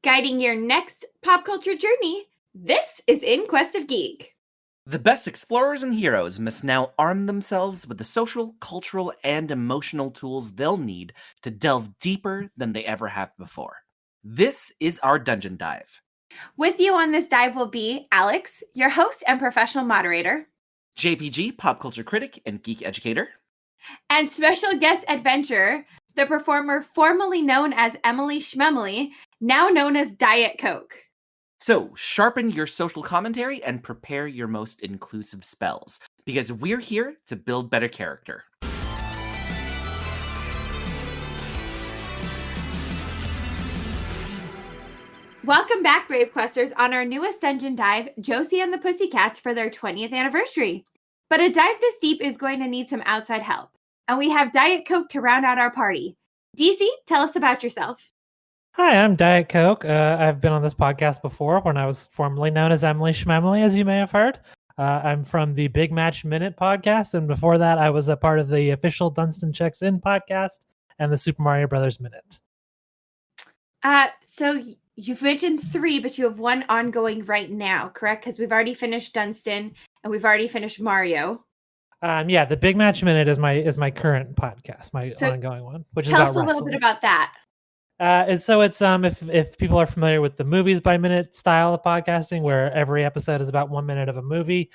Guiding your next pop culture journey, this is In Quest of Geek. The best explorers and heroes must now arm themselves with the social, cultural, and emotional tools they'll need to delve deeper than they ever have before. This is our Dungeon Dive. With you on this dive will be Alix, your host and professional moderator, JPG, pop culture critic and geek educator, and special guest adventurer, the performer formerly known as Emily Schmemily, now known as Diet Coke. So, sharpen your social commentary and prepare your most inclusive spells, because we're here to build better character. Welcome back, Brave Questers, on our newest dungeon dive, Josie and the Pussycats for their 20th anniversary. But a dive this deep is going to need some outside help, and we have Diet Coke to round out our party. DC, tell us about yourself. Hi, I'm Diet Coke. I've been on this podcast before when I was formerly known as Emily Schmemily, as you may have heard. I'm from the Big Match Minute podcast, and before that, I was a part of the official Dunstan Checks In podcast and the Super Mario Brothers Minute. So you've mentioned 3, but you have 1 ongoing right now, correct? Because we've already finished Dunstan and we've already finished Mario. Yeah, the Big Match Minute is my current podcast, my ongoing one, which is about wrestling. Tell us a little bit about that. It's if people are familiar with the movies by minute style of podcasting, where every episode is about 1 minute of a movie,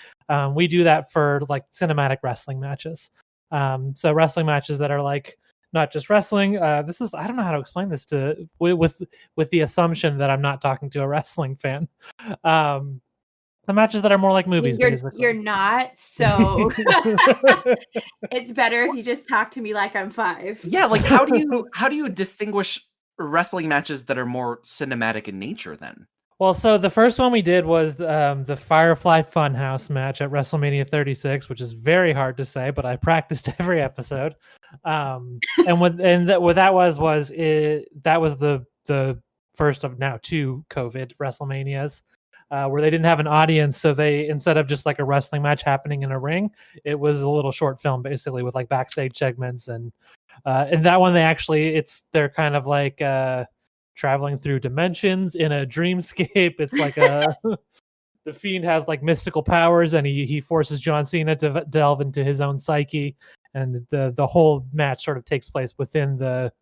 we do that for like cinematic wrestling matches. So wrestling matches that are like not just wrestling. I don't know how to explain this with the assumption that I'm not talking to a wrestling fan. The matches that are more like movies. You're not, so it's better if you just talk to me like I'm 5. Yeah, like how do you distinguish wrestling matches that are more cinematic in nature then? Well, so the first one we did was the Firefly Funhouse match at WrestleMania 36, which is very hard to say, but I practiced every episode. And what that was the first of now 2 COVID WrestleManias. Where they didn't have an audience, so they, instead of just like a wrestling match happening in a ring, it was a little short film basically with like backstage segments, and that one they're kind of like traveling through dimensions in a dreamscape. It's like the Fiend has like mystical powers, and he forces John Cena to delve into his own psyche, and the whole match sort of takes place within the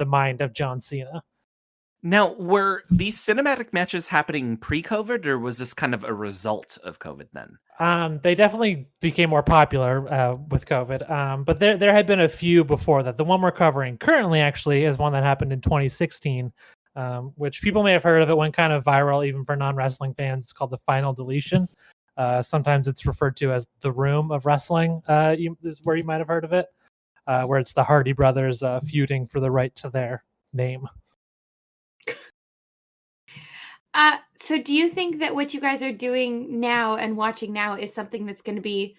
mind of John Cena. Now, were these cinematic matches happening pre-COVID, or was this kind of a result of COVID then? They definitely became more popular with COVID, but there had been a few before that. The one we're covering currently actually is one that happened in 2016, which people may have heard of. It went kind of viral even for non-wrestling fans. It's called the Final Deletion. Sometimes it's referred to as the Room of Wrestling, is where you might have heard of it, where it's the Hardy brothers feuding for the right to their name. So do you think that what you guys are doing now and watching now is something that's going to be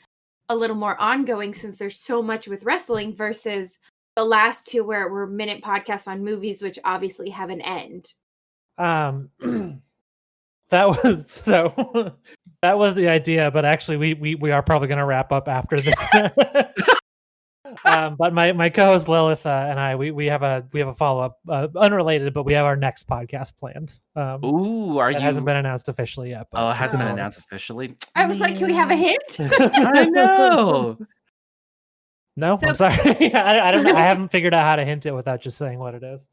a little more ongoing, since there's so much with wrestling, versus the last 2 where it were minute podcasts on movies, which obviously have an end? That was the idea, but actually we are probably going to wrap up after this. But my co-host Lilith and I we have a follow-up, unrelated, but we have our next podcast planned. It hasn't been announced officially yet. But it hasn't been announced officially. I was like, can we have a hint? I know. No, I'm sorry. I don't know. I haven't figured out how to hint it without just saying what it is.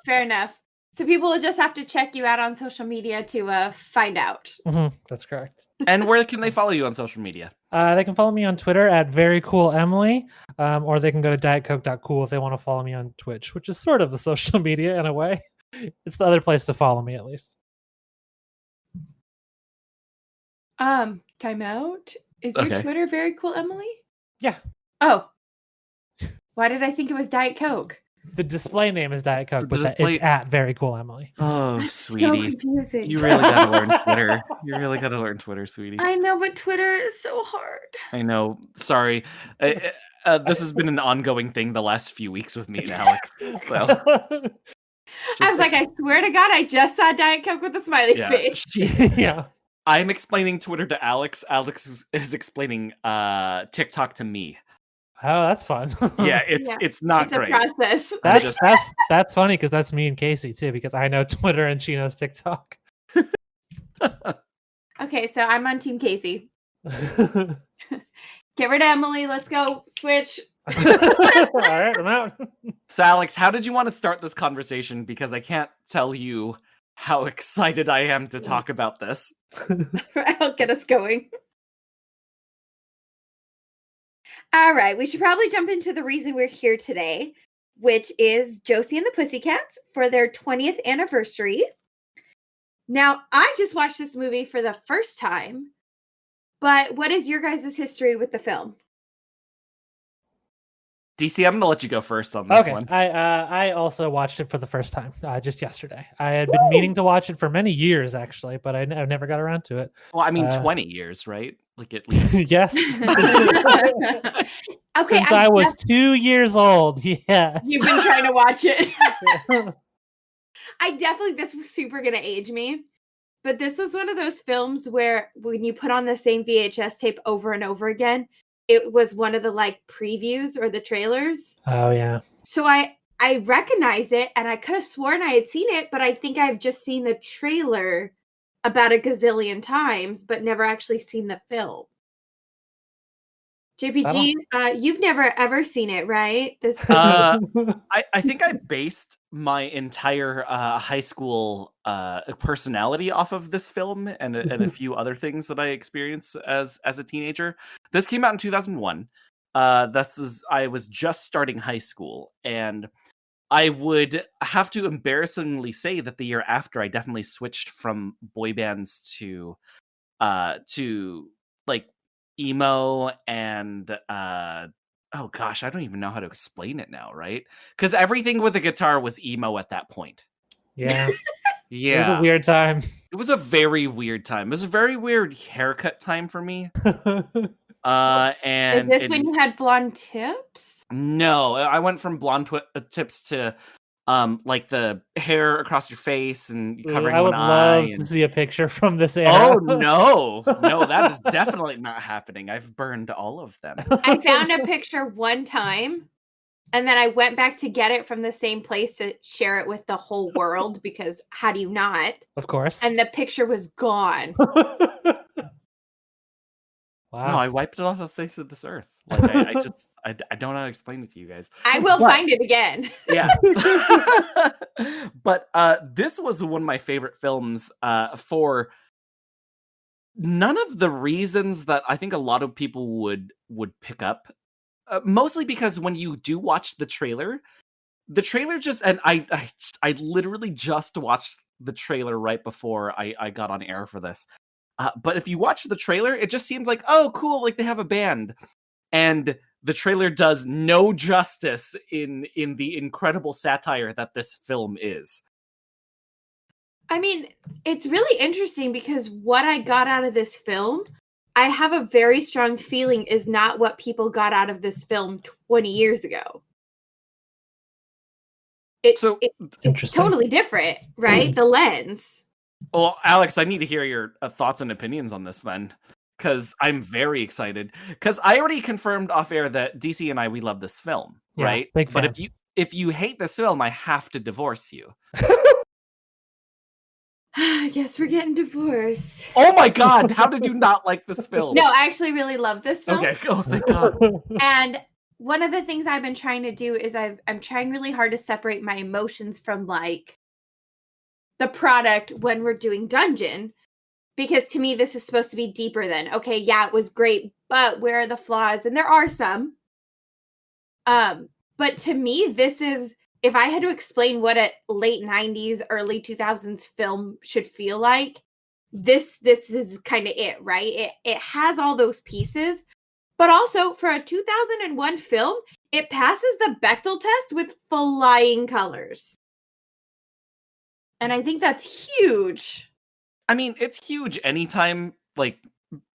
Fair enough. So people will just have to check you out on social media to find out. Mm-hmm, that's correct. And where can they follow you on social media? They can follow me on Twitter at verycoolemily, or they can go to dietcoke.cool if they want to follow me on Twitch, which is sort of the social media in a way. It's the other place to follow me, at least. Time out. Is your Twitter Very Cool Emily? Yeah. Oh. Why did I think it was Diet Coke? The display name is Diet Coke, but it's at Very Cool Emily. Oh, That's sweetie. so confusing. You really gotta learn Twitter. You really gotta learn Twitter, sweetie. I know, but Twitter is so hard. I know. Sorry. This has been an ongoing thing the last few weeks with me and Alex. So I was like, I swear to God, I just saw Diet Coke with a smiley face. Yeah. I'm explaining Twitter to Alex. Alex is explaining TikTok to me. Oh, that's fun. Yeah, Yeah. it's not It's a great. process. That's funny because that's me and Casey too, because I know Twitter and she knows TikTok. Okay, so I'm on Team Casey. All Get rid of Emily. Let's go. Switch. right, I'm out. So, Alex, how did you want to start this conversation? Because I can't tell you how excited I am to talk about this. I'll get us going. All right, we should probably jump into the reason we're here today, which is Josie and the Pussycats for their 20th anniversary. Now, I just watched this movie for the first time, but what is your guys' history with the film? DC, I'm going to let you go first on this Okay, one. I also watched it for the first time just yesterday. I had been meaning to watch it for many years, actually, but I never got around to it. Well, I mean, 20 years, right? Like, at least. Yes. Okay, Since I was 2 years old, yes. You've been trying to watch it. This is super gonna age me, but this was one of those films where when you put on the same VHS tape over and over again, it was one of the like previews or the trailers. Oh yeah. So I recognize it, and I could have sworn I had seen it, but I think I've just seen the trailer about a gazillion times, but never actually seen the film. JPG, you've never ever seen it, right? This I think I based my entire high school personality off of this film and a few other things that I experienced as a teenager. This came out in 2001. I was just starting high school, and I would have to embarrassingly say that the year after, I definitely switched from boy bands to like emo and oh gosh, I don't even know how to explain it now, right? Because everything with a guitar was emo at that point. Yeah. Yeah. It was a weird time. It was a very weird time. It was a very weird haircut time for me. And is this when you had blonde tips? No, I went from blonde tips to like the hair across your face and covering I would one love eye. to see a picture from this era. Oh no, that is definitely not happening. I've burned all of them. I found a picture one time, and then I went back to get it from the same place to share it with the whole world, because how do you not? Of course. And the picture was gone. Wow. No, I wiped it off the face of this earth. Like I don't know how to explain it to you guys. I will find it again. Yeah. But this was one of my favorite films for none of the reasons that I think a lot of people would pick up. Mostly because when you do watch the trailer just, and I literally just watched the trailer right before I got on air for this. But if you watch the trailer, it just seems like, oh, cool, like they have a band. And the trailer does no justice in the incredible satire that this film is. I mean, it's really interesting because what I got out of this film, I have a very strong feeling is not what people got out of this film 20 years ago. It's totally different, right? The lens. Well, Alex, I need to hear your thoughts and opinions on this then, because I'm very excited. Because I already confirmed off air that DC and we love this film, right? Big fan. But if you hate this film, I have to divorce you. I guess we're getting divorced. Oh my God! How did you not like this film? No, I actually really love this film. Okay, oh thank God. And one of the things I've been trying to do is I'm trying really hard to separate my emotions from like the product when we're doing Dungeon, because to me this is supposed to be deeper than, okay, yeah, it was great, but where are the flaws? And there are some. But to me, this is, if I had to explain what a late 90s, early 2000s film should feel like, this is kind of it, right? It has all those pieces, but also for a 2001 film, it passes the Bechdel test with flying colors. And I think that's huge. I mean, it's huge anytime like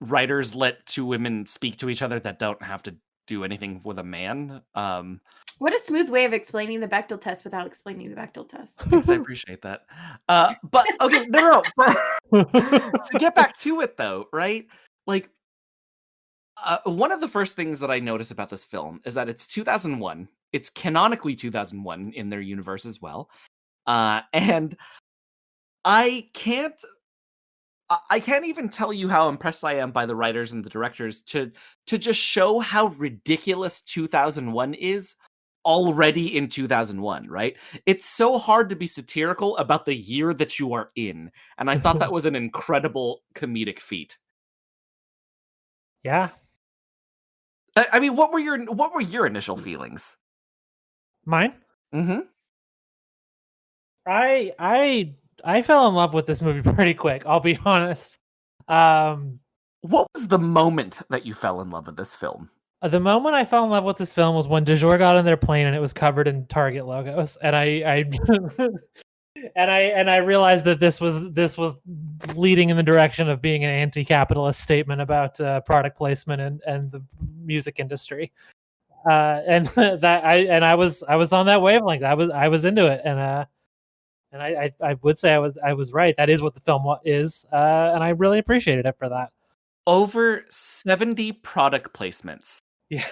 writers let two women speak to each other that don't have to do anything with a man. What a smooth way of explaining the Bechdel test without explaining the Bechdel test. Thanks, I appreciate that. But okay, no. To get back to it though, right? Like, One of the first things that I notice about this film is that it's 2001. It's canonically 2001 in their universe as well. And I can't even tell you how impressed I am by the writers and the directors to just show how ridiculous 2001 is already in 2001, right? It's so hard to be satirical about the year that you are in, and I thought that was an incredible comedic feat. Yeah. I mean, what were your initial feelings? Mine? Mm-hmm. I fell in love with this movie pretty quick, I'll be honest. What was the moment that you fell in love with this film? The moment I fell in love with this film was when Jour got on their plane and it was covered in Target logos, and I and I realized that this was leading in the direction of being an anti-capitalist statement about product placement and the music industry. And that I was on that wavelength. I was into it, and I would say I was right. That is what the film is, and I really appreciated it for that. Over 70 product placements. Yeah.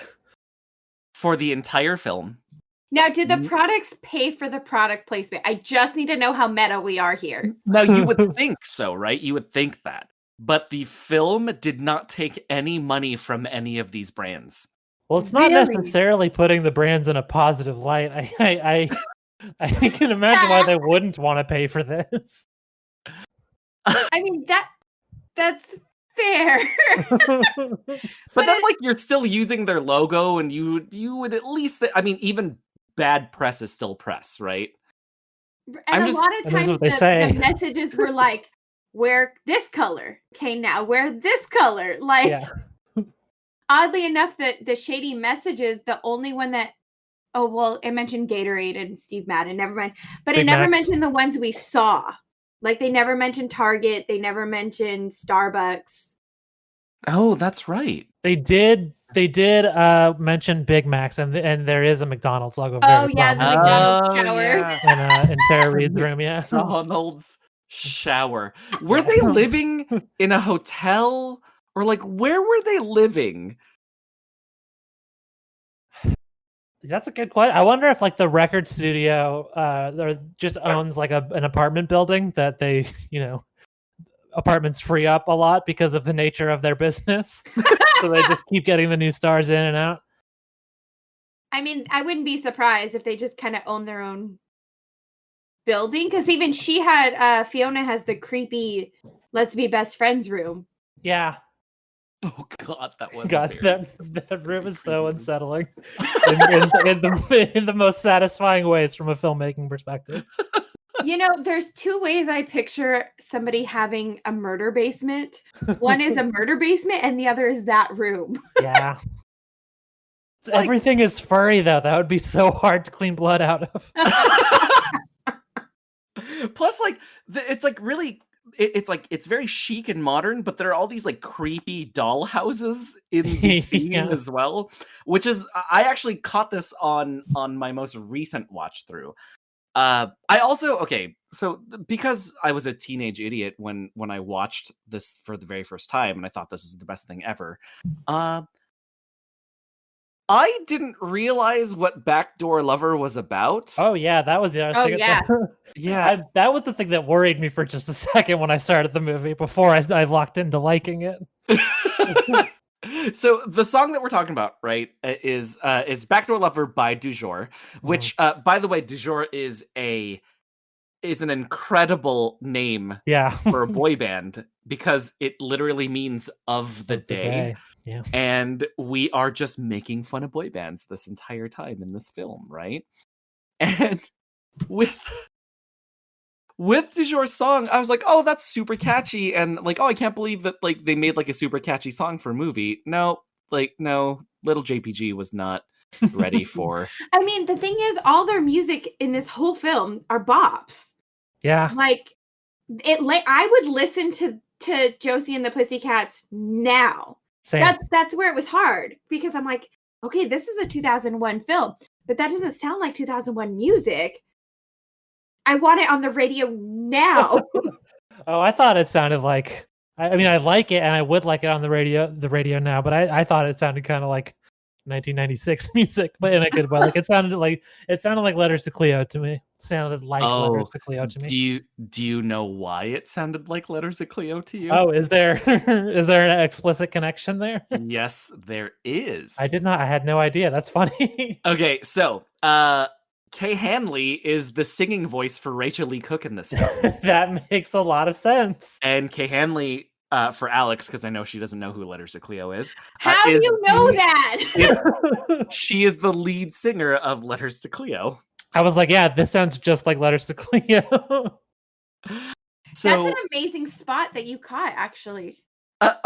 For the entire film. Now, did the products pay for the product placement? I just need to know how meta we are here. Now, you would think so, right? You would think that. But the film did not take any money from any of these brands. Well, it's not necessarily putting the brands in a positive light. I can imagine why they wouldn't want to pay for this. I mean, that's fair. but then, like, you're still using their logo, and you would at least, I mean, even bad press is still press, right? And a lot of times the messages were like, wear this color. Okay, now wear this color. Like, yeah. Oddly enough, the shady messages, the only one that, oh, well, it mentioned Gatorade and Steve Madden, never mind. But Big it never Mac. Mentioned the ones we saw. Like, they never mentioned Target. They never mentioned Starbucks. Oh, that's right. They did mention Big Macs, and there is a McDonald's logo. Oh, yeah, the McDonald's shower. Yeah. In Tara Reid's room, yeah. McDonald's shower. Were they living in a hotel? Or, like, where were they living? That's a good question. I wonder if, like, the record studio just owns, like, an apartment building that they, apartments free up a lot because of the nature of their business. So they just keep getting the new stars in and out. I mean, I wouldn't be surprised if they just kind of own their own building. Because even she had, Fiona has the creepy let's be best friends room. Yeah. Oh God, that was that room is so unsettling in the most satisfying ways from a filmmaking perspective. There's two ways I picture somebody having a murder basement. One is a murder basement, and the other is that room. Yeah. Everything is furry, though. That would be so hard to clean blood out of. Plus, like, it's like really. It's very chic and modern, but there are all these like creepy doll houses in the scene as well, which is I actually caught this on my most recent watch through. I also so because I was a teenage idiot when I watched this for the very first time, and I thought this was the best thing ever. I didn't realize what Backdoor Lover was about. Oh yeah, that was the other thing. Yeah. Yeah. That was the thing that worried me for just a second when I started the movie before I locked into liking it. So the song that we're talking about, right, is Backdoor Lover by Jour, which by the way, Jour is an incredible name for a boy band because it literally means of the day. Yeah. And we are just making fun of boy bands this entire time in this film, right? And with Jour's song, I was like, oh, that's super catchy. And like, oh, I can't believe that like they made like a super catchy song for a movie. No, little JPG was not ready for. I mean, the thing is, all their music in this whole film are bops. Yeah. Like I would listen to Josie and the Pussycats now. Same. That's where it was hard because I'm like, okay, this is a 2001 film, but that doesn't sound like 2001 music. I want it on the radio now. Oh, I thought it sounded like I mean, I like it, and I would like it on the radio now, but I thought it sounded kind of like 1996 music, but in a good way. Like it sounded like Letters to Cleo to me. It sounded like Letters Oh, to Cleo to me. do you know why it sounded like Letters to Cleo to you? Oh, is there an explicit connection there? Yes, there is. I did not. I had no idea. That's funny. Okay, so Kay Hanley is the singing voice for Rachel Lee Cook in this film. That makes a lot of sense. And Kay Hanley, for Alix, because I know she doesn't know who Letters to Cleo is. How do you know that? She is the lead singer of Letters to Cleo. I was like, yeah, this sounds just like Letters to Cleo. So That's an amazing spot that you caught, actually.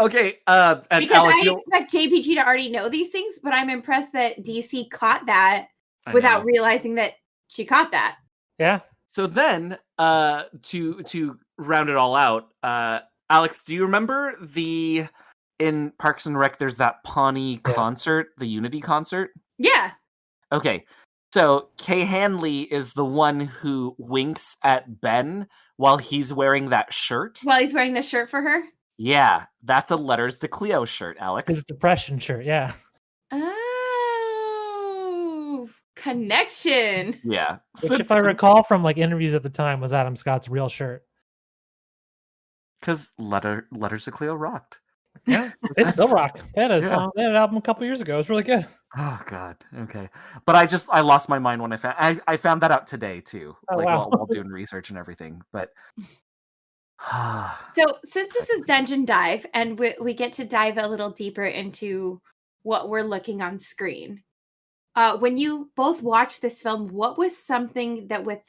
Okay, and Because Alix, I expect JPG to already know these things, but I'm impressed that DC caught that without realizing that she caught that. Yeah. So then, to round it all out, Alix, do you remember in Parks and Rec? There's that Pawnee concert, the Unity concert. Yeah. Okay, so Kay Hanley is the one who winks at Ben while he's wearing that shirt. While he's wearing the shirt for her. Yeah, that's a Letters to Cleo shirt, Alix. His depression shirt, yeah. Oh, connection. Yeah. Which, if I recall from like interviews at the time, was Adam Scott's real shirt. Because Letters to Cleo rocked. Yeah, they still rock. They had a song, they had an album a couple years ago. It was really good. Oh God. Okay, but I lost my mind when I found that out today too. Oh, like wow. while doing research and everything. But So since this is Dungeon Dive, and we get to dive a little deeper into what we're looking on screen. When you both watched this film, what was something that with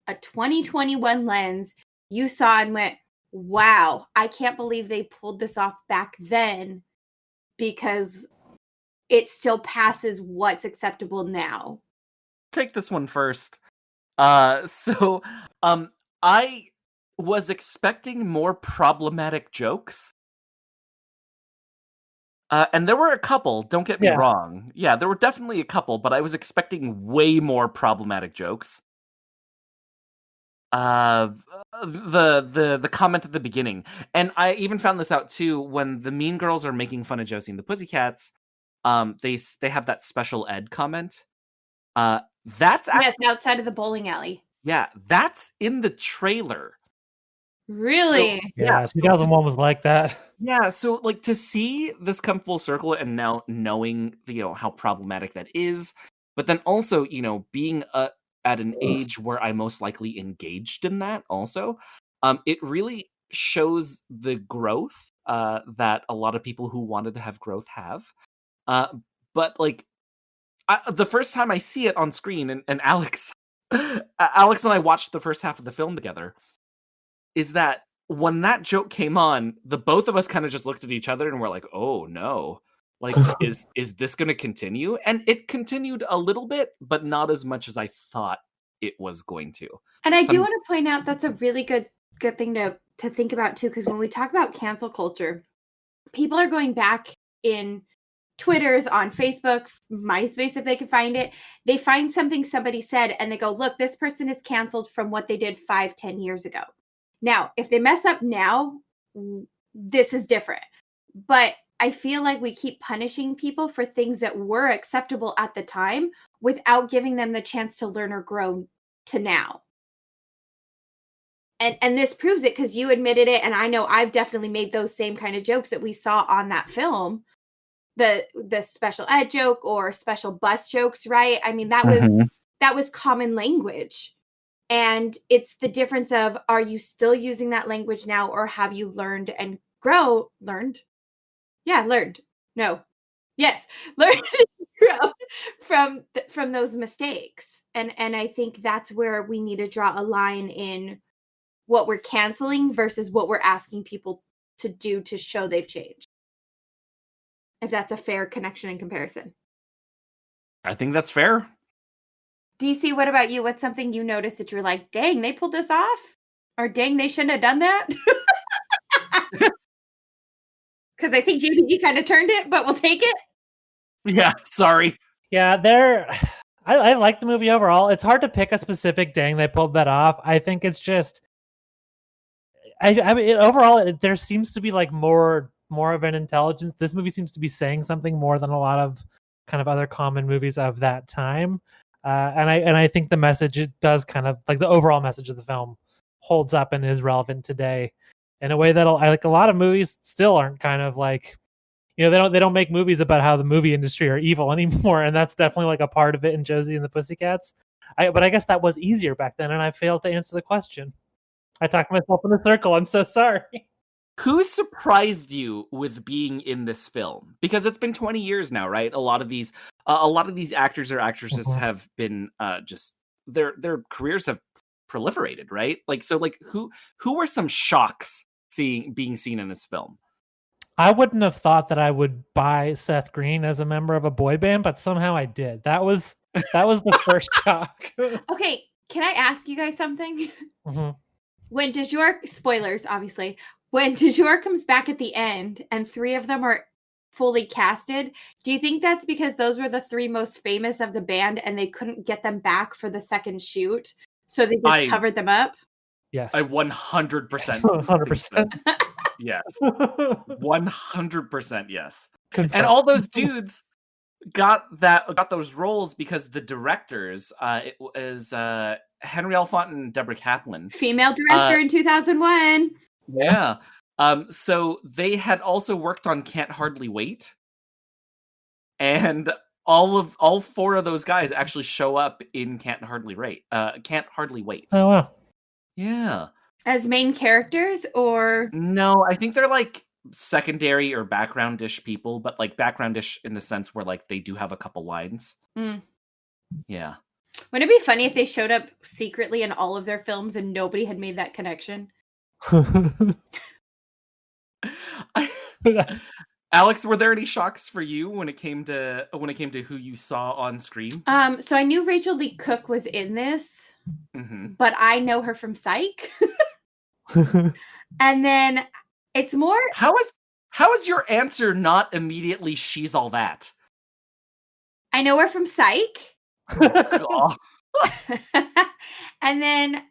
a 2021 lens you saw and went, wow, I can't believe they pulled this off back then, because it still passes what's acceptable now? take this one first. So I was expecting more problematic jokes. And there were a couple, don't get me wrong. Yeah, there were definitely a couple, but I was expecting way more problematic jokes. The comment at the beginning, and I even found this out too when the Mean Girls are making fun of Josie and the Pussycats. They have that special ed comment. That's outside of the bowling alley. Yeah, that's in the trailer. Really? So, yeah, 2001 was like that. Yeah, so like to see this come full circle and now knowing how problematic that is, but then also being at an age where I most likely engaged in that also, it really shows the growth that a lot of people who wanted to have growth have. But like the first time I see it on screen, and Alix and I watched the first half of the film together, is that when that joke came on, the both of us kind of just looked at each other and we're like, oh no. Like, is this going to continue? And it continued a little bit, but not as much as I thought it was going to. And I do want to point out that's a really good thing to think about too, because when we talk about cancel culture, people are going back in Twitters, on Facebook, MySpace, if they can find it. They find something somebody said and they go, look, this person is canceled from what they did 5-10 years ago. Now, if they mess up now, this is different. But I feel like we keep punishing people for things that were acceptable at the time without giving them the chance to learn or grow to now. And this proves it, because you admitted it, and I know I've definitely made those same kind of jokes that we saw on that film. The special ed joke or special bus jokes, right? I mean, that was common language. And it's the difference of, are you still using that language now, or have you learned and learned? Yeah, learned. No. Yes, learned and grow from those mistakes. And I think that's where we need to draw a line in what we're canceling versus what we're asking people to do to show they've changed. If that's a fair connection and comparison. I think that's fair. DC, what about you? What's something you noticed that you're like, dang, they pulled this off? Or dang, they shouldn't have done that? Because I think JPG kind of turned it, but we'll take it. Yeah, sorry. Yeah, I like the movie overall. It's hard to pick a specific dang they pulled that off. I think it's just, I mean, overall, there seems to be like more of an intelligence. This movie seems to be saying something more than a lot of kind of other common movies of that time. And I think the message, it does kind of like the overall message of the film holds up and is relevant today in a way that like a lot of movies still aren't kind of like, they don't make movies about how the movie industry are evil anymore, and that's definitely like a part of it in Josie and the Pussycats. But I guess that was easier back then, and I failed to answer the question. I talked myself in a circle. I'm so sorry. Who surprised you with being in this film? Because it's been 20 years now, right? A lot of these actors or actresses have been just their careers have proliferated, right? Like, so like who were some shocks being seen in this film? I wouldn't have thought that I would buy Seth Green as a member of a boy band, but somehow I did. That was the first shock. Okay, can I ask you guys something? Mhm. When Jour, spoilers, obviously, when Jour comes back at the end and 3 of them are fully casted, do you think that's because those were the 3 most famous of the band and they couldn't get them back for the second shoot, so they just covered them up? Yes. I 100%. 100%. Yes. 100% yes. Confirmed. And all those dudes got those roles because the directors, it was Henry Elfont and Deborah Kaplan. Female director in 2001. Yeah. So they had also worked on Can't Hardly Wait. And all 4 of those guys actually show up in Can't Hardly Wait. Oh wow. Yeah. As main characters, or No, I think they're like secondary or background-ish people, but like background-ish in the sense where like they do have a couple lines. Yeah. Wouldn't it be funny if they showed up secretly in all of their films and nobody had made that connection? Alex, were there any shocks for you when it came to who you saw on screen? So I knew Rachel Lee Cook was in this, but I know her from Psych. And then it's more. How is your answer not immediately she's all that? I know her from Psych. Oh. And then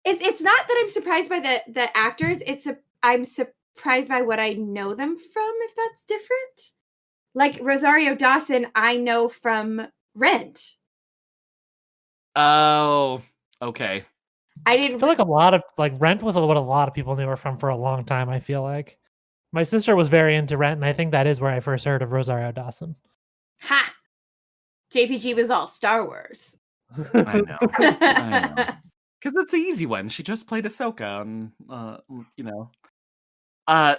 it's not that I'm surprised by the actors. I'm surprised by what I know them from, if that's different. Like Rosario Dawson, I know from Rent. Oh, okay. I feel like a lot of Rent was what a lot of people knew her from for a long time. I feel like my sister was very into Rent, and I think that is where I first heard of Rosario Dawson. Ha! JPG was all Star Wars. I know. Because it's an easy one. She just played Ahsoka, and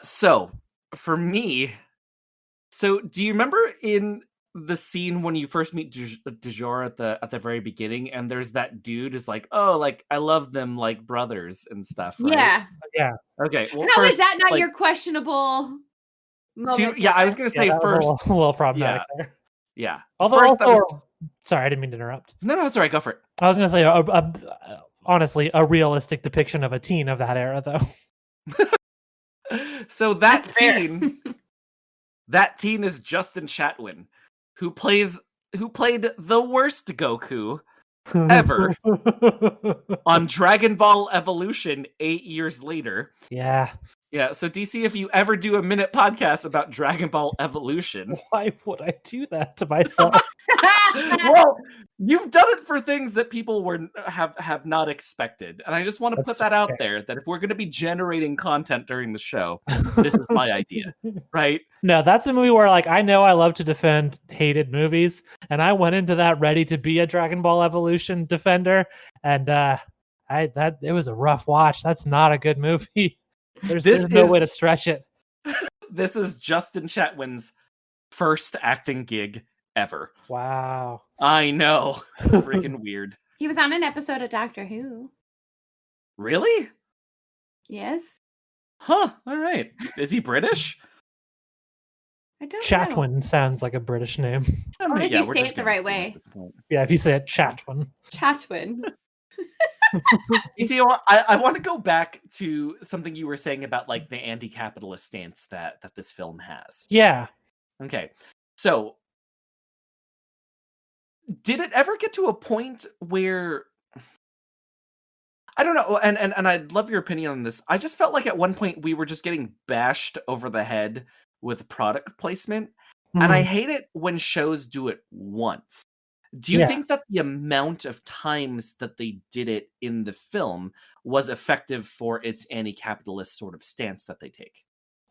so for me, do you remember in the scene when you first meet Jour at the very beginning, and there's that dude is like, oh, like I love them like brothers and stuff, right? Yeah. Okay. Well, how is that not your questionable moment? I was gonna say first a little problematic there. Yeah. Although, sorry, I didn't mean to interrupt. No, it's all right. Go for it. I was gonna say, honestly, a realistic depiction of a teen of that era, though. So that teen is Justin Chatwin, who played the worst Goku ever on Dragon Ball Evolution 8 years later. Yeah. Yeah, so DC, if you ever do a minute podcast about Dragon Ball Evolution, why would I do that to myself? Well, you've done it for things that people have not expected, and I just want to put that out there. That if we're going to be generating content during the show, this is my idea, right? No, that's a movie where I know I love to defend hated movies, and I went into that ready to be a Dragon Ball Evolution defender, and it was a rough watch. That's not a good movie. There's no way to stretch it. This is Justin Chatwin's first acting gig ever. Wow. I know. Freaking weird. He was on an episode of Doctor Who. Really? Yes. Huh. All right. Is he British? I don't know. Chatwin sounds like a British name. Or if you say it the right way. Yeah, if you say it Chatwin. Chatwin. You see, I want to go back to something you were saying about the anti-capitalist stance that this film has. Yeah. Okay. So, did it ever get to a point where I don't know, and I'd love your opinion on this. I just felt like at one point we were just getting bashed over the head with product placement, and I Mhm. hate it when shows do it once. Do you Yeah. think that the amount of times that they did it in the film was effective for its anti-capitalist sort of stance that they take?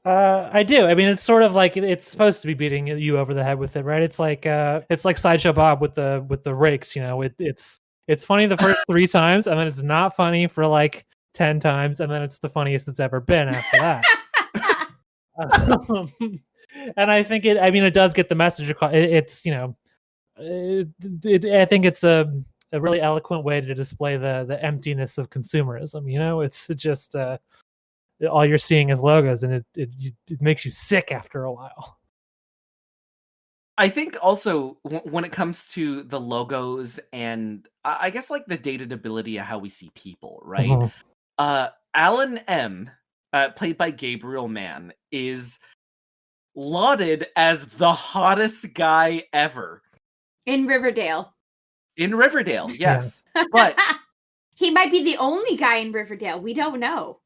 I do. I mean, it's sort of like it's supposed to be beating you over the head with it, right? It's like Sideshow Bob with the rakes. You know, it's funny the first 3 times, and then it's not funny for like 10 times, and then it's the funniest it's ever been after that. Um, and I think it. I mean, it does get the message across. It's I think it's a really eloquent way to display the emptiness of consumerism. You know, it's just all you're seeing is logos, and it makes you sick after a while. I think also when it comes to the logos and I guess like the dated ability of how we see people, right? Mhm. Alan M, played by Gabriel Mann, is lauded as the hottest guy ever In Riverdale. in Riverdale. Yeah. Yes, but He might be the only guy in Riverdale. We don't know.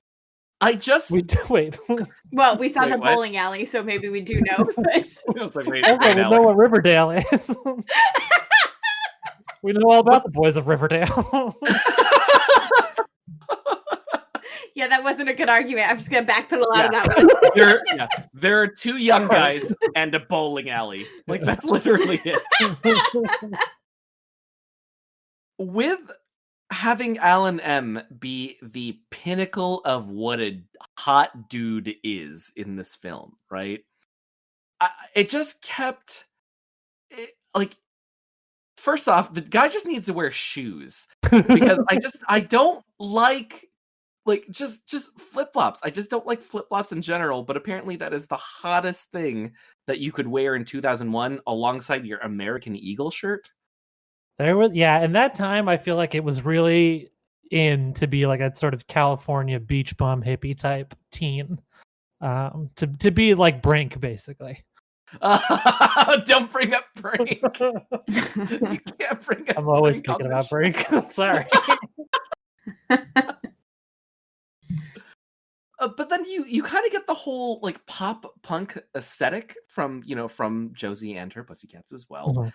I just Wait. Well, we saw Wait, the what? bowling alley, so maybe we do know. But I was like, wait, Okay, wait, we know Alex. what Riverdale is. We know all about the boys of Riverdale. yeah, that wasn't a good argument. I'm just gonna backpedal out Yeah. of that one. There are two young Sorry. guys and a bowling alley. Like that's literally it. With having Alan M be the pinnacle of what a hot dude is in this film, right? It just kept like first off, the guy just needs to wear shoes because I don't like just flip-flops. I just don't like flip-flops in general, but apparently that is the hottest thing that you could wear in 2001 alongside your American Eagle shirt. There was in that time I feel like it was really in to be like a sort of California beach bum hippie type teen. To be like Brink basically. Don't bring up Brink. You can't bring up I'm always Brink on thinking this about Brink. Sorry. But then you kind of get the whole like pop punk aesthetic from from Josie and her Pussycats as well. Mhm.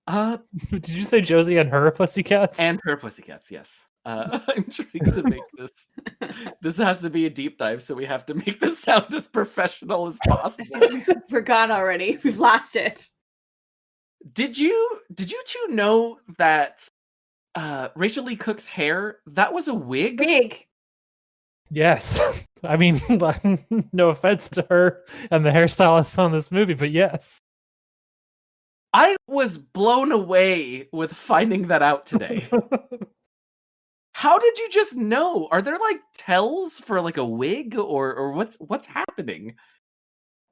Uh, Did you say Josie and her Pussycats? and her Pussycats, yes. I'm trying to make this. This has to be a deep dive, so we have to make this sound as professional as possible. We're gone already. We've lost it. Did you two know that Rachel Lee Cook's hair, that was a wig? Big. Yes. I mean, no offense to her and the hairstylists on this movie, but yes. I was blown away with finding that out today. How did you just know? Are there like tells for like a wig or what's happening?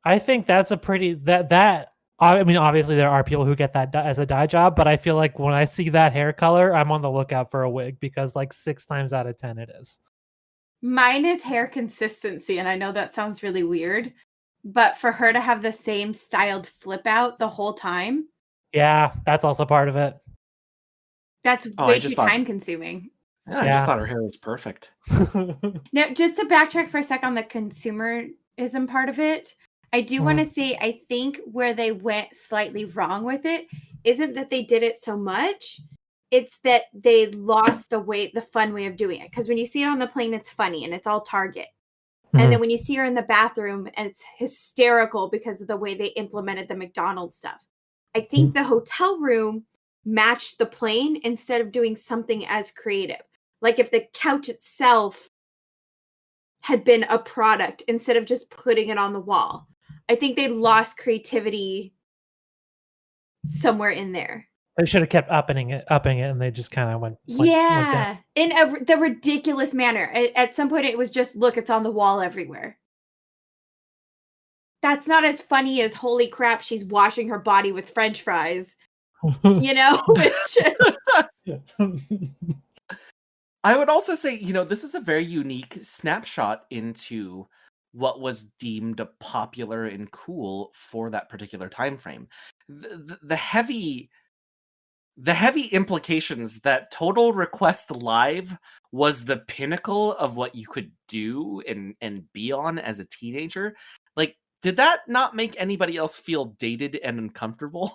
I think that's a pretty that I mean, obviously there are people who get that as a dye job, but I feel like when I see that hair color, I'm on the lookout for a wig because like 6 times out of 10 it is. Mine is hair consistency, and I know that sounds really weird, but for her to have the same styled flip out the whole time, Yeah, that's also part of it. that's Oh, way too time consuming. Yeah, I just thought her hair was perfect. Now, just to backtrack for a sec on the consumerism part of it, I do want to say I think where they went slightly wrong with it isn't that they did it so much. It's that they lost the fun way of doing it. Because when you see it on the plane, it's funny and it's all Target. And then when you see her in the bathroom, and it's hysterical because of the way they implemented the McDonald's stuff. I think the hotel room matched the plane instead of doing something as creative. Like if the couch itself had been a product instead of just putting it on the wall. I think they lost creativity somewhere in there. They should have kept upping it, and they just kind of went Yeah, in the ridiculous manner. At some point, it was just, look, it's on the wall everywhere. That's not as funny as, holy crap, she's washing her body with French fries. You know? It's just... I would also say, this is a very unique snapshot into what was deemed popular and cool for that particular time frame. The heavy the heavy implications that Total Request Live was the pinnacle of what you could do and be on as a teenager. Like, did that not make anybody else feel dated and uncomfortable?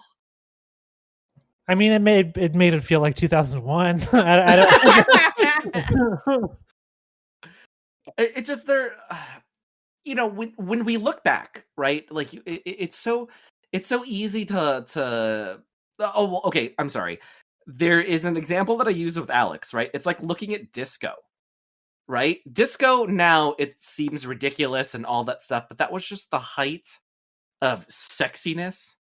I mean, it made it feel like 2001. I don't. It's just there, when we look back, right? Like it's so easy to. Oh, well, okay. I'm sorry. There is an example that I use with Alix, right? It's like looking at disco, right? Disco now it seems ridiculous and all that stuff, but that was just the height of sexiness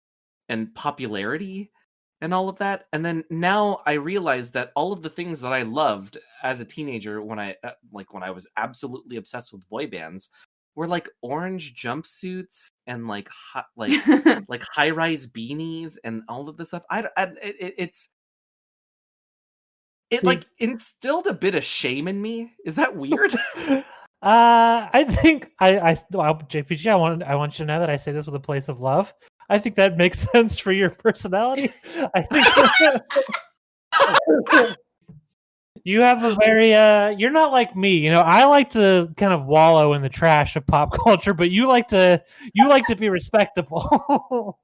and popularity and all of that. And then now I realize that all of the things that I loved as a teenager when I was absolutely obsessed with boy bands were like orange jumpsuits and like high rise beanies and all of this stuff. It See, like instilled a bit of shame in me. Is that weird? I think well, JPG, I want you to know that I say this with a place of love. I think that makes sense for your personality. I think you have a very you're not like me. You know, I like to kind of wallow in the trash of pop culture, but you like to be respectable.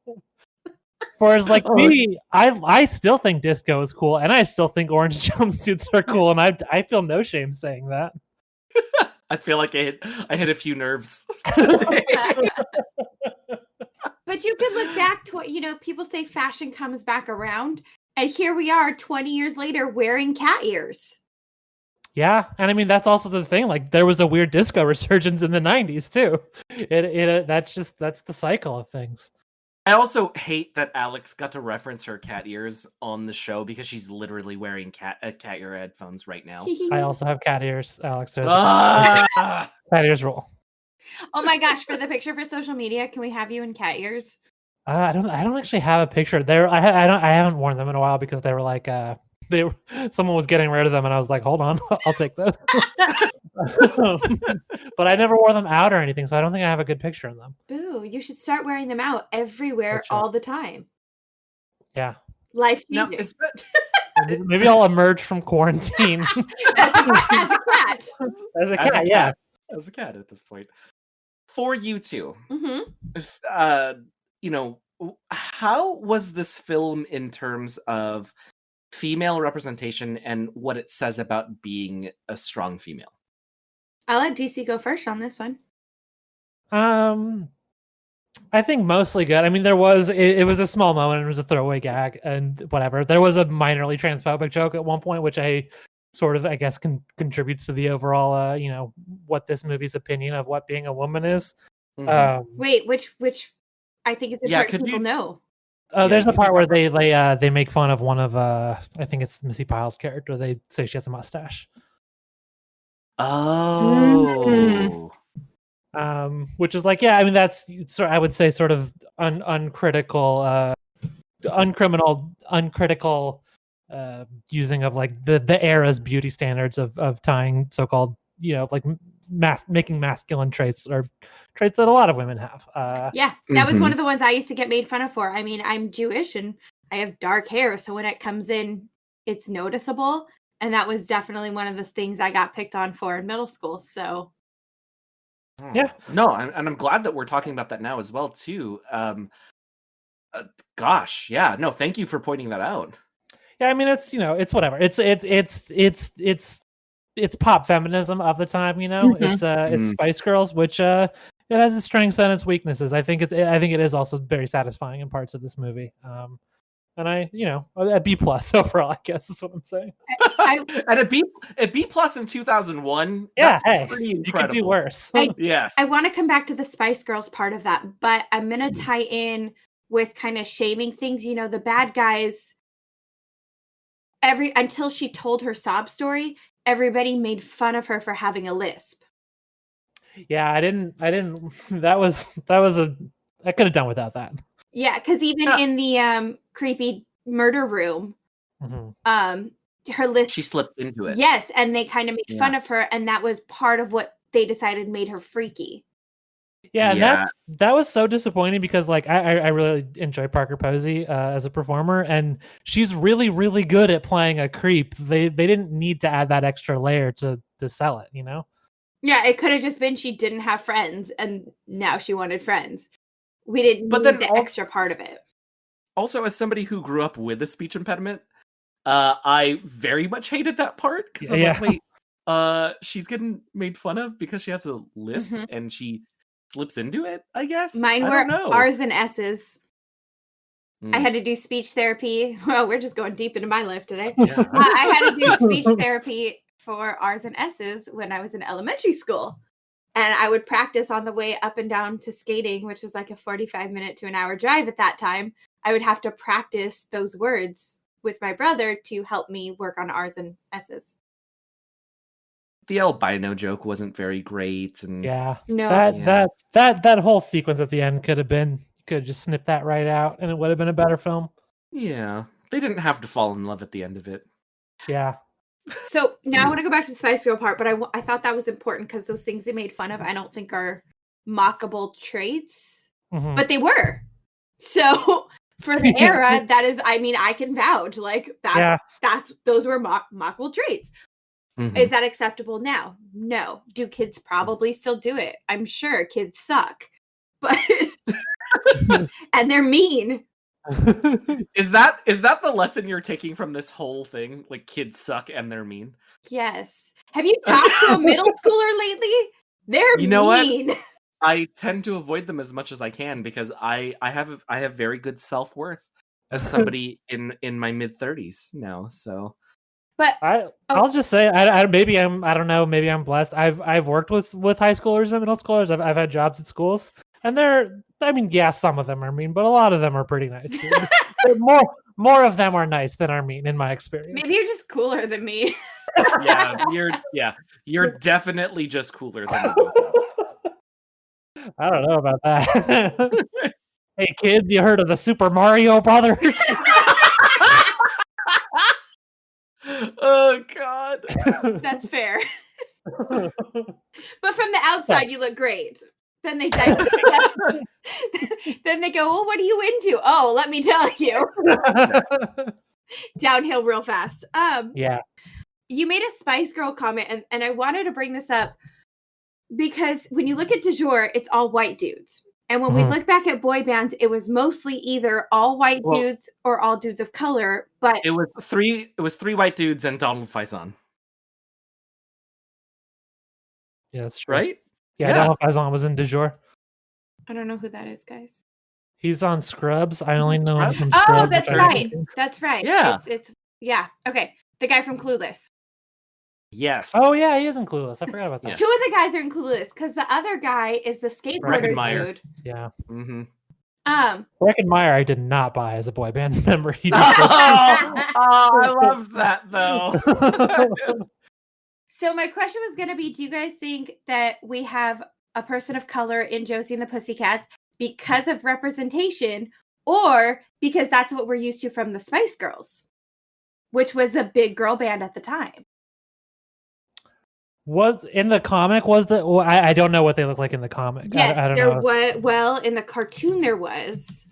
Whereas like me, I still think disco is cool, and I still think orange jumpsuits are cool, and I feel no shame saying that. I feel like I hit a few nerves today. But you could look back to, people say fashion comes back around, and here we are 20 years later wearing cat ears. Yeah, and I mean that's also the thing. Like there was a weird disco resurgence in the '90s too. That's the cycle of things. I also hate that Alix got to reference her cat ears on the show because she's literally wearing cat ear headphones right now. I also have cat ears, Alix. So Ah! cat ears rule. Oh my gosh! For the picture for social media, can we have you in cat ears? I don't actually have a picture there. I haven't worn them in a while because they were like someone was getting rid of them, and I was like, hold on, I'll take those. But I never wore them out or anything, so I don't think I have a good picture of them. Boo! You should start wearing them out everywhere, all the time. Yeah. Life Now, changing. Maybe I'll emerge from quarantine as a cat. As a cat, yeah. As a cat at this point. For you two, how was this film in terms of female representation and what it says about being a strong female? I'll let DC go first on this one. I think mostly good. I mean, it was a small moment. It was a throwaway gag and whatever. There was a minorly transphobic joke at one point, which I guess contributes to the overall, what this movie's opinion of what being a woman is. Mm-hmm. Wait, which I think it's important people know. Oh, there's a part where they make fun of one of I think it's Missy Pyle's character. They say she has a mustache. Oh. Which is like, yeah, I mean that's I would say sort of uncritical using of like the era's beauty standards of tying so-called like making masculine traits or traits that a lot of women have. That was one of the ones I used to get made fun of for. I mean, I'm Jewish and I have dark hair, so when it comes in, it's noticeable. And that was definitely one of the things I got picked on for in middle school. So, yeah, no, and I'm glad that we're talking about that now as well too. Gosh, yeah, no, thank you for pointing that out. Yeah, I mean it's it's whatever. It's pop feminism of the time. It's Spice Girls, which it has its strengths and its weaknesses. I think it is also very satisfying in parts of this movie. And a B plus overall, I guess is what I'm saying. And a B plus in 2001. Yeah, that's pretty incredible. You could do worse. Yes. I want to come back to the Spice Girls part of that, but I'm gonna tie in with kind of shaming things. The bad guys. Until she told her sob story, everybody made fun of her for having a lisp. Yeah, I didn't. That was I could have done without that. Yeah, because even in the creepy murder room, her lisp, she slipped into it. Yes, and they kind of made fun of her, and that was part of what they decided made her freaky. Yeah, and Yeah. that was so disappointing because like I really enjoy Parker Posey as a performer, and she's really really good at playing a creep. They didn't need to add that extra layer to sell it, you know? Yeah, it could have just been she didn't have friends and now she wanted friends. We didn't But need then the extra part of it. also, as somebody who grew up with a speech impediment, I very much hated that part because I was Yeah. like, wait, she's getting made fun of because she has a lisp Mhm. and she slips into it, I guess? Mine I were don't know. R's and S's. I Mm, had to do speech therapy. Well, we're just going deep into my life today. yeah. I had to do speech therapy for R's and S's when I was in elementary school. And I would practice on the way up and down to skating, which was like a 45-minute to an hour drive at that time. I would have to practice those words with my brother to help me work on R's and S's. The albino joke wasn't very great, and Yeah. No. Yeah. That whole sequence at the end could have just snipped that right out and it would have been a better film. yeah, they didn't have to fall in love at the end of it. Yeah. So now I want to go back to the Spice Girl part, but I thought that was important because those things they made fun of, I don't think are mockable traits, Mhm. but they were. So for the era, that is, I mean, I can vouch like that's those were mockable traits. Mhm. Is that acceptable now? No. Do kids probably still do it? I'm sure kids suck, but and they're mean. Is that the lesson you're taking from this whole thing? Like, kids suck and they're mean? Yes. Have you talked to a middle schooler lately? They're You know what? mean. I tend to avoid them as much as I can because I have very good self-worth as somebody in my mid-30s now, so But I'll just say I don't know, maybe I'm blessed. I've worked with high schoolers and middle schoolers. I've had jobs at schools, and some of them are mean, but a lot of them are pretty nice. More of them are nice than are mean in my experience. maybe you're just cooler than me. you're definitely just cooler than the both of us. I don't know about that. Hey kids, you heard of the Super Mario Brothers? Oh god. That's fair. But from the outside, you look great. Then they then they go, well, what are you into? Oh, let me tell you. Downhill real fast. Yeah. You made a Spice Girl comment, and I wanted to bring this up because when you look at Jour, it's all white dudes. And when we look back at boy bands, it was mostly either all white dudes or all dudes of color. But it was three white dudes and Donald Faison. Yeah, that's true. Right? Yeah, Donald Faison was in Jour. I don't know who that is, guys. He's on Scrubs. I only know him from Oh, Scrubs. that's right. That's right. Yeah. It's yeah. Okay. The guy from Clueless. Yes. Oh yeah, he is in Clueless. I forgot about that. Yeah. Two of the guys are in Clueless because the other guy is the skateboarder Breckenmeyer. dude. Yeah. Mm-hmm. Breckenmeyer I did not buy as a boy band member. He just I love that though. So my question was going to be, do you guys think that we have a person of color in Josie and the Pussycats because of representation or because that's what we're used to from the Spice Girls, which was the big girl band at the time? Was in the comic I don't know what they look like in the comic. Yes, I don't there know. was. Well, in the cartoon there was.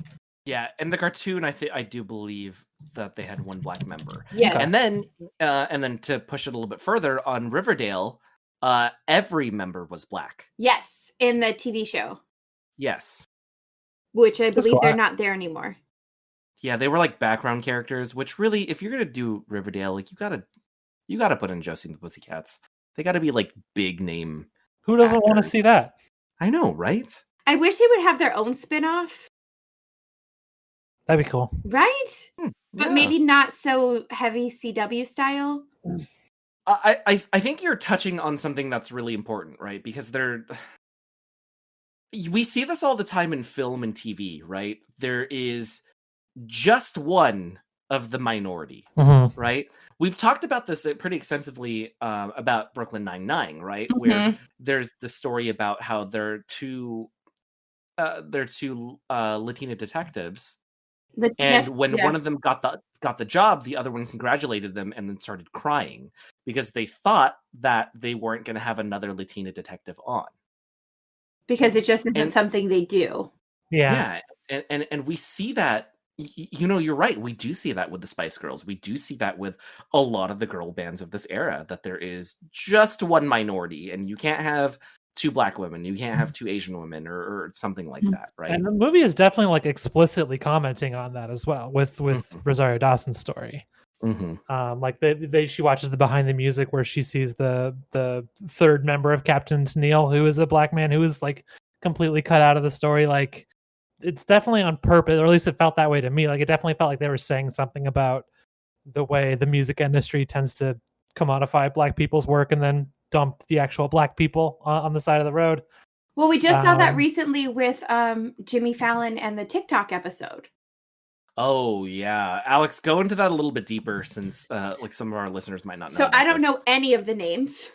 Yeah, in the cartoon, I do believe that they had one black member. Yeah, Okay. And then to push it a little bit further on Riverdale, every member was black. yes, in the TV show, Yes. which I That's believe cool. they're not there anymore. Yeah, they were like background characters. Which really, if you're gonna do Riverdale, like you gotta put in Josie and the Pussycats. They gotta be like big name. Who doesn't want to actors. see that? I know, right? I wish they would have their own spin-off, That'd be cool. right? But Yeah. maybe not so heavy CW style. I think you're touching on something that's really important, right? Because we see this all the time in film and TV, right? There is just one of the minority, right? We've talked about this pretty extensively about Brooklyn Nine-Nine, right? Where there's the story about how they're two Latina detectives, and when one of them got the job, the other one congratulated them and then started crying because they thought that they weren't going to have another Latina detective on. because it just isn't And- something they do. Yeah. And we see that. You're right. We do see that with the Spice Girls. We do see that with a lot of the girl bands of this era, that there is just one minority, and you can't have 2 Black women, you can't have 2 Asian women, or something like that, right? And the movie is definitely like explicitly commenting on that as well with Rosario Dawson's story. Like she watches the behind the music where she sees the third member of Captain Tennille, who is a Black man who is like completely cut out of the story. Like it's definitely on purpose, or at least it felt that way to me. Like it definitely felt like they were saying something about the way the music industry tends to commodify Black people's work and then dump the actual Black people on the side of the road. Well, we just saw that recently with Jimmy Fallon and the TikTok episode. Oh yeah, Alex, go into that a little bit deeper, since like some of our listeners might not know. So I don't know any of the names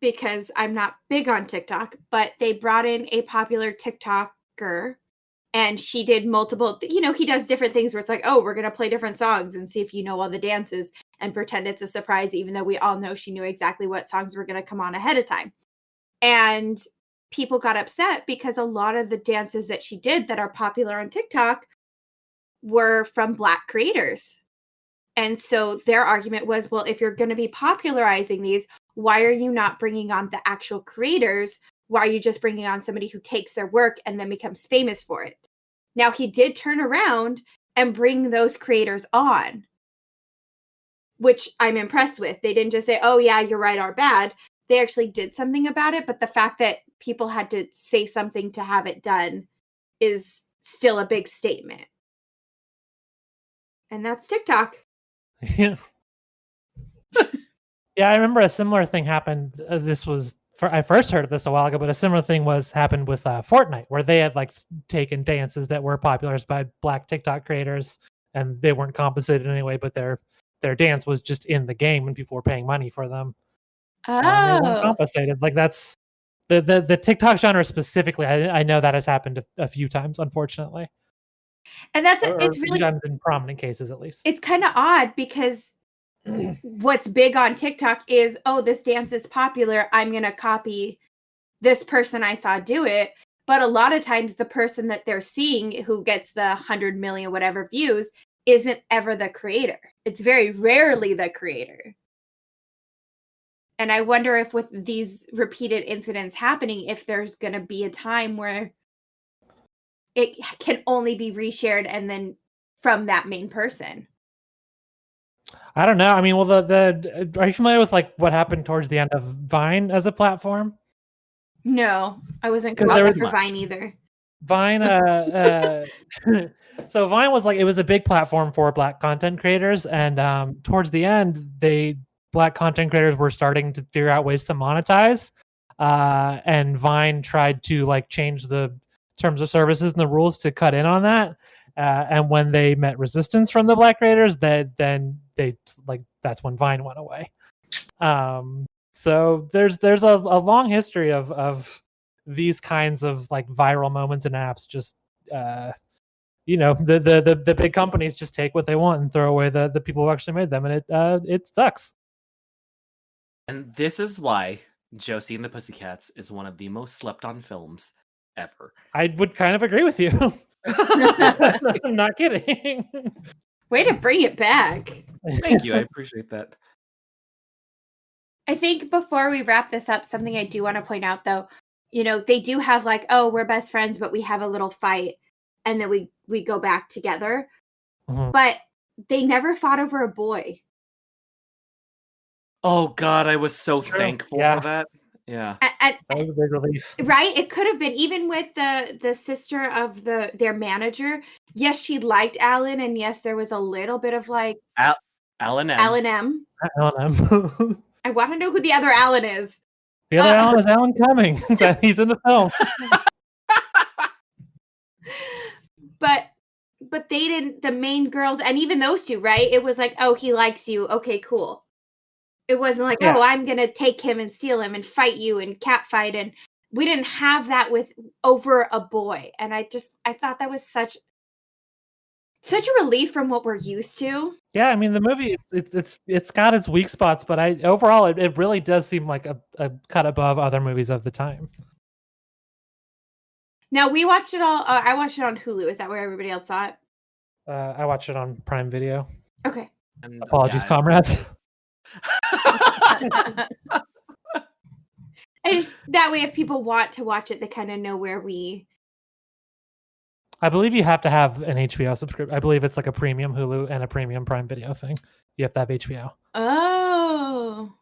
because I'm not big on TikTok, but they brought in a popular TikToker, and she did multiple, he does different things where it's like, oh, we're going to play different songs and see if you know all the dances and pretend it's a surprise, even though we all know she knew exactly what songs were going to come on ahead of time. And people got upset because a lot of the dances that she did that are popular on TikTok were from Black creators. And so their argument was, well, if you're going to be popularizing these, why are you not bringing on the actual creators? Why are you just bringing on somebody who takes their work and then becomes famous for it? Now, he did turn around and bring those creators on, which I'm impressed with. They didn't just say, oh, yeah, you're right or bad. They actually did something about it. But the fact that people had to say something to have it done is still a big statement. And that's TikTok. Yeah. Yeah, I remember a similar thing happened. I first heard of this a while ago, but a similar thing happened with Fortnite, where they had like taken dances that were popular by Black TikTok creators, and they weren't compensated in any way, but their dance was just in the game, and people were paying money for them. Oh, they weren't compensated. Like that's the TikTok genre specifically. I know that has happened a few times, unfortunately, and it's really times in prominent cases, at least. It's kind of odd because what's big on TikTok is, oh, this dance is popular, I'm going to copy this person I saw do it. But a lot of times the person that they're seeing who gets the 100 million whatever views isn't ever the creator. It's very rarely the creator. And I wonder if with these repeated incidents happening, if there's going to be a time where it can only be reshared and then from that main person. I don't know. I mean, well, are you familiar with like what happened towards the end of Vine as a platform? No, I wasn't connected for Vine either. Vine, so Vine was like, it was a big platform for Black content creators, and towards the end, Black content creators were starting to figure out ways to monetize, and Vine tried to like change the terms of services and the rules to cut in on that. And when they met resistance from the Black creators, then they like that's when Vine went away. So there's a long history of these kinds of like viral moments in apps. Just the big companies just take what they want and throw away the people who actually made them, and it sucks. And this is why Josie and the Pussycats is one of the most slept on films ever. I would kind of agree with you. I'm not kidding. Way to bring it back. Thank you. I appreciate that. I think before we wrap this up, something I do want to point out, though, they do have like, oh, we're best friends, but we have a little fight and then we go back together. Mm-hmm. But they never fought over a boy. Oh, God, I was so thankful for that. Yeah. That was a big relief. Right? It could have been, even with the sister of their manager. Yes, she liked Alan, and yes, there was a little bit of like Alan M. Alan M. I want to know who the other Alan is. The other Alan is Alan Cumming. He's in the film. But they didn't, the main girls, and even those two, right? It was like, oh, he likes you. Okay, cool. It wasn't like, oh, I'm going to take him and steal him and fight you and catfight. And we didn't have that over a boy. And I thought that was such a relief from what we're used to. Yeah, I mean, the movie, it's got its weak spots, but overall, it really does seem like a cut above other movies of the time. Now we watched it all. I watched it on Hulu. Is that where everybody else saw it? I watched it on Prime Video. Okay. And, Apologies, comrades. That way, if people want to watch it, they kind of know where we. I believe you have to have an HBO subscription. I believe it's like a premium Hulu and a premium Prime Video thing. You have to have HBO. Oh.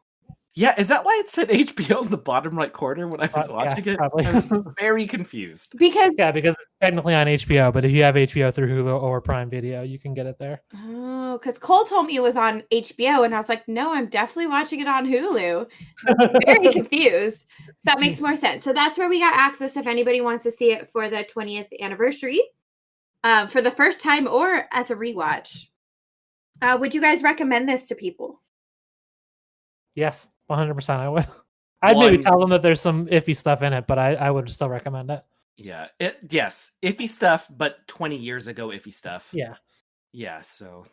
Yeah, is that why it said HBO in the bottom right corner when I was watching it? Probably. I was very confused. Because it's technically on HBO, but if you have HBO through Hulu or Prime Video, you can get it there. Oh, because Cole told me it was on HBO, and I was like, no, I'm definitely watching it on Hulu. Very confused. So that makes more sense. So that's where we got access if anybody wants to see it for the 20th anniversary, for the first time or as a rewatch. Would you guys recommend this to people? Yes, 100% I would. I'd maybe tell them that there's some iffy stuff in it, but I would still recommend it. Yeah. Yes. Iffy stuff, but 20 years ago iffy stuff. Yeah. Yeah, so...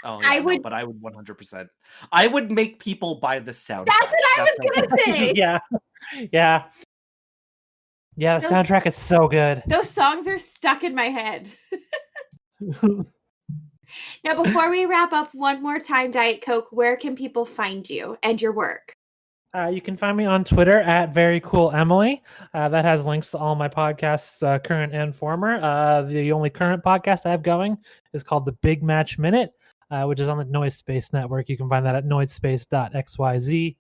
Oh, yeah, but I would 100%. I would make people buy the soundtrack. That's what I was going to say! Yeah. Yeah. Yeah, the soundtrack is so good. Those songs are stuck in my head. Now, before we wrap up, one more time, Diet Coke, where can people find you and your work? You can find me on Twitter at VeryCoolEmily. That has links to all my podcasts, current and former. The only current podcast I have going is called The Big Match Minute, which is on the Noise Space Network. You can find that at noisepace.xyz.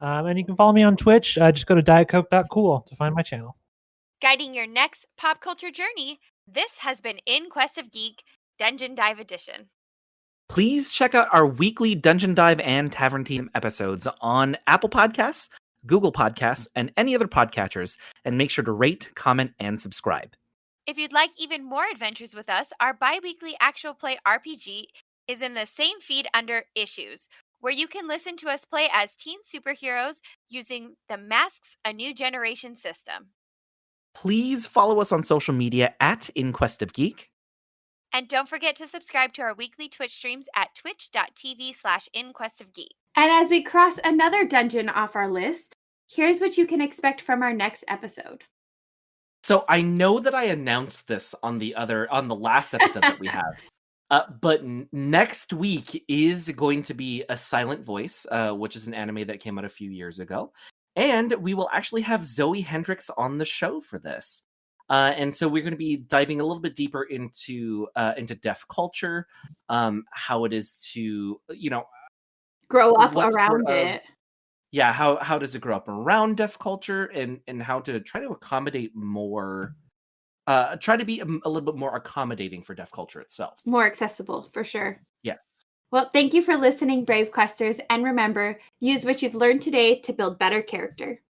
And you can follow me on Twitch. Just go to dietcoke.cool to find my channel. Guiding your next pop culture journey, this has been In Quest of Geek Dungeon Dive Edition. Please check out our weekly Dungeon Dive and Tavern Team episodes on Apple Podcasts, Google Podcasts, and any other podcatchers, and make sure to rate, comment, and subscribe. If you'd like even more adventures with us, our bi-weekly actual play RPG is in the same feed under Issues, where you can listen to us play as teen superheroes using the Masks A New Generation system. Please follow us on social media at In Quest of Geek. And don't forget to subscribe to our weekly Twitch streams at twitch.tv/InQuestOfGeek. And as we cross another dungeon off our list, here's what you can expect from our next episode. So I know that I announced this on the last episode that we have, but next week is going to be A Silent Voice, which is an anime that came out a few years ago. And we will actually have Zoe Hendricks on the show for this. And so we're going to be diving a little bit deeper into deaf culture, how it is to, grow up around it. Yeah, how does it grow up around deaf culture, and how to try to accommodate more, try to be a little bit more accommodating for deaf culture itself. More accessible, for sure. Yes. Well, thank you for listening, Brave Questers, and remember, use what you've learned today to build better character.